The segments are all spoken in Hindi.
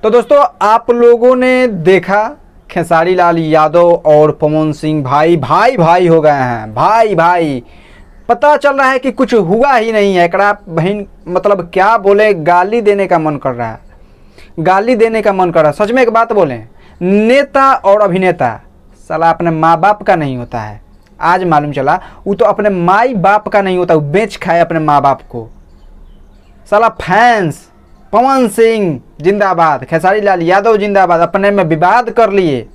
तो दोस्तों आप लोगों ने देखा खेसारी लाल यादव और पवन सिंह भाई भाई भाई हो गए हैं, भाई भाई। पता चल रहा है कि कुछ हुआ ही नहीं है। एकड़ा बहन मतलब क्या बोले, गाली देने का मन कर रहा है, गाली देने का मन कर रहा है। सच में एक बात बोलें, नेता और अभिनेता साला अपने माँ बाप का नहीं होता है। आज मालूम चला वो तो अपने माई बाप का नहीं होता, वो बेच खाए अपने माँ बाप को। साला फैंस पवन सिंह जिंदाबाद, खेसारी लाल यादव जिंदाबाद, अपने में विवाद कर लिए।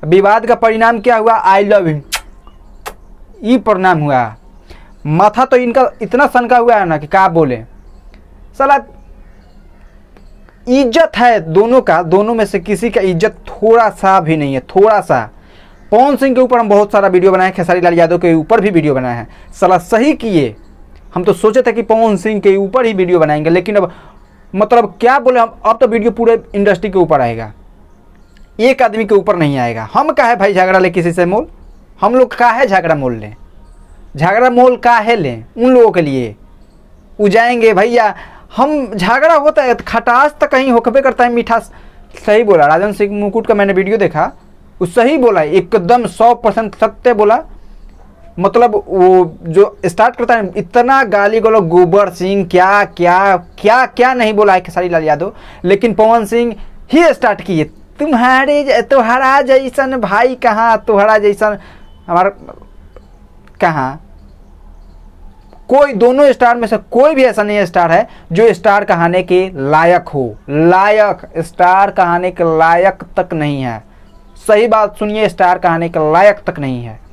विवाद का परिणाम क्या हुआ? आई लव हिम, ये परिणाम हुआ। माथा तो इनका इतना सनका हुआ है ना कि क्या बोले। साला इज्जत है दोनों का, दोनों में से किसी का इज्जत थोड़ा सा भी नहीं है, थोड़ा सा। पवन सिंह के ऊपर हम बहुत सारा वीडियो बनाए, खेसारी लाल यादव के ऊपर भी वीडियो बनाए हैं। साला सही किए। हम तो सोचे थे कि पवन सिंह के ऊपर ही वीडियो बनाएंगे, लेकिन अब मतलब क्या बोले हम, अब तो वीडियो पूरे इंडस्ट्री के ऊपर आएगा, एक आदमी के ऊपर नहीं आएगा। हम का है भाई झगड़ा ले किसी से मोल? हम लोग का है झगड़ा मोल लें? झगड़ा मोल का है लें उन लोगों के लिए? वो जाएंगे भैया, हम झगड़ा होता है खटास तक कहीं होकबे करता है, मीठास। सही बोला राजन सिंह मुकुट का, मैंने वीडियो देखा, वो सही बोला, एकदम 100% सत्य बोला। मतलब वो जो स्टार्ट करता है इतना गाली गलो, गोबर सिंह क्या क्या क्या क्या नहीं बोला है खेसारी लाल यादव, लेकिन पवन सिंह ही स्टार्ट किए। तुम्हारा जैसन भाई कहाँ, तुम्हारा जैसन हमारा कहाँ। कोई दोनों स्टार में से कोई भी ऐसा नहीं स्टार है जो स्टार कहाने के लायक हो। लायक स्टार कहाने के लायक तक नहीं है। सही बात सुनिए, स्टार कहाने के लायक तक नहीं है।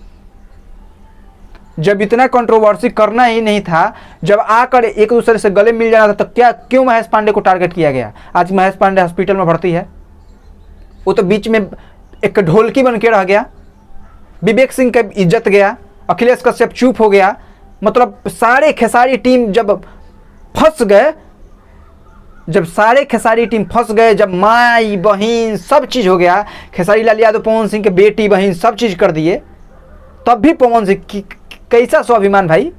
जब इतना कंट्रोवर्सी करना ही नहीं था, जब आकर एक दूसरे से गले मिल जाना था, तो क्या क्यों महेश पांडे को टारगेट किया गया? आज महेश पांडे हॉस्पिटल में भर्ती है, वो तो बीच में एक ढोलकी बन के रह गया। विवेक सिंह का इज्जत गया, अखिलेश कश्यप चुप हो गया। मतलब सारे खेसारी टीम जब फंस गए, जब सारे खेसारी टीम फंस गए, जब माई बहन सब चीज़ हो गया, खेसारी लाल यादव पवन सिंह के बेटी बहन सब चीज़ कर दिए, तब भी पवन सिंह कैसा स्वाभिमान भाई?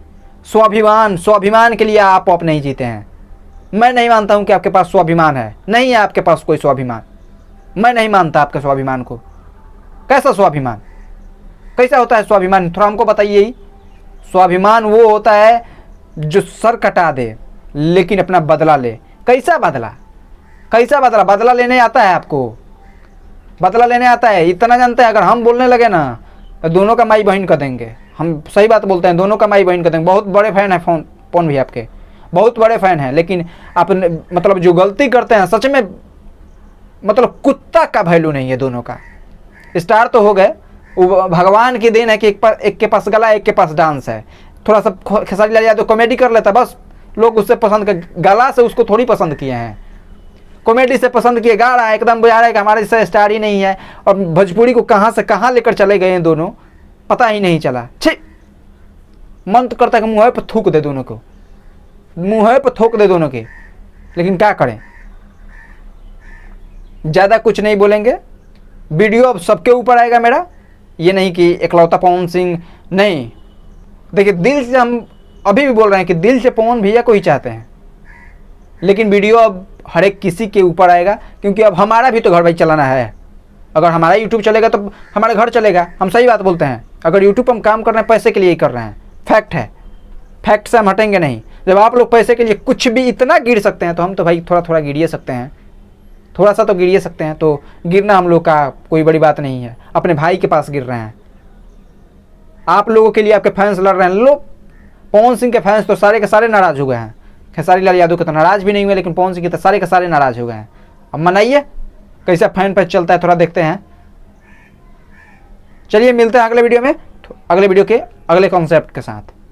स्वाभिमान, स्वाभिमान के लिए आप नहीं जीते हैं। मैं नहीं मानता हूं कि आपके पास स्वाभिमान है, नहीं है आपके पास कोई स्वाभिमान। मैं नहीं मानता आपके स्वाभिमान को। कैसा स्वाभिमान, कैसा होता है स्वाभिमान? थोड़ा हमको बताइए ही। स्वाभिमान वो होता है जो सर कटा दे लेकिन अपना बदला ले। कैसा बदला, कैसा बदला? बदला लेने आता है आपको? बदला लेने आता है? इतना जानते हैं, अगर हम बोलने लगे ना तो दोनों का माई बहन कर देंगे। हम सही बात बोलते हैं, दोनों का माई बहन कर देंगे। बहुत बड़े फैन है पवन भी आपके, बहुत बड़े फैन हैं, लेकिन आप मतलब जो गलती करते हैं सच में, मतलब कुत्ता का वैल्यू नहीं है दोनों का। स्टार तो हो गए, वो भगवान की देन है कि एक के पास गला, एक के पास डांस है। थोड़ा सा खेसारी लाल यादव कॉमेडी कर लेता, बस लोग उससे पसंद कर, गला से उसको थोड़ी पसंद किए हैं, कॉमेडी से पसंद किए। गा रहा है एकदम, बुझा रहा है कि हमारे जैसा स्टार ही नहीं है। और भोजपुरी को कहाँ से कहाँ लेकर चले गए हैं दोनों, पता ही नहीं चला। छी, मन तो करता है कि मुँह पर थूक दे दोनों को, मुँह पर थूक दे दोनों के, लेकिन क्या करें। ज़्यादा कुछ नहीं बोलेंगे, वीडियो अब सबके ऊपर आएगा मेरा। ये नहीं कि इकलौता पवन सिंह नहीं। देखिए दिल से हम अभी भी बोल रहे हैं कि दिल से पवन भैया को ही चाहते हैं, लेकिन वीडियो अब हर एक किसी के ऊपर आएगा, क्योंकि अब हमारा भी तो घर भाई चलाना है। अगर हमारा यूट्यूब चलेगा तो हमारा घर चलेगा। हम सही बात बोलते हैं, अगर यूट्यूब हम काम कर रहे हैं पैसे के लिए ही कर रहे हैं, फैक्ट है, फैक्ट से हम हटेंगे नहीं। जब आप लोग पैसे के लिए कुछ भी इतना गिर सकते हैं, तो हम तो भाई थोड़ा थोड़ा गिरिए सकते हैं, थोड़ा सा तो गिरिए सकते हैं। तो गिरना हम लोग का कोई बड़ी बात नहीं है। अपने भाई के पास गिर रहे हैं, आप लोगों के लिए आपके फैंस लड़ रहे हैं। लोग पवन सिंह के फैंस तो सारे के सारे नाराज़ हो गए हैं। खेसारी लाल यादव के तो नाराज़ भी नहीं हुए, लेकिन पवन सिंह के तो सारे के सारे नाराज़ हो गए हैं। अब मनाइए कैसा फैन पे चलता है, थोड़ा देखते हैं। चलिए मिलते हैं अगले वीडियो में, अगले वीडियो के अगले कॉन्सेप्ट के साथ।